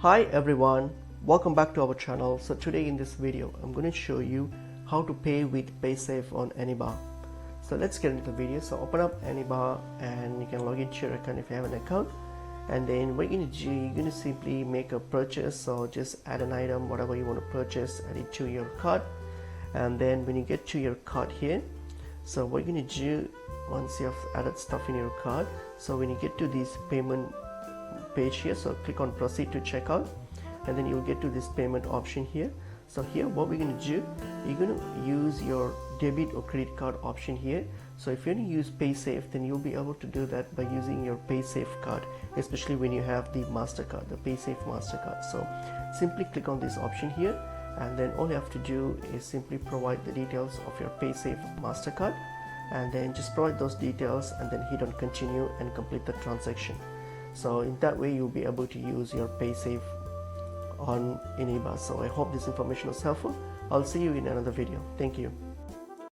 Hi everyone, welcome back to our channel. So today in this video I'm going to show you how to pay with Paysafe on Eneba. So let's get into the video. So open up Eneba and you can log into your account if you have an account, and then what you're going to do, you're going to simply make a purchase. So just add an item, whatever you want to purchase, add it to your cart, and then when you get to your cart here, so what you're going to do once you have added stuff in your cart, so when you get to this payment page here, so click on proceed to checkout, and then you'll get to this payment option here. So here what we're going to do, you're going to use your debit or credit card option here. So if you're going to use Paysafe, then you'll be able to do that by using your Paysafe card, especially when you have the MasterCard, the Paysafe MasterCard. So simply click on this option here, and then all you have to do is simply provide the details of your Paysafe MasterCard, and then just provide those details and then hit on continue and complete the transaction. So in that way you'll be able to use your Paysafe on Eneba. So I hope this information was helpful. I'll see you in another video. Thank you.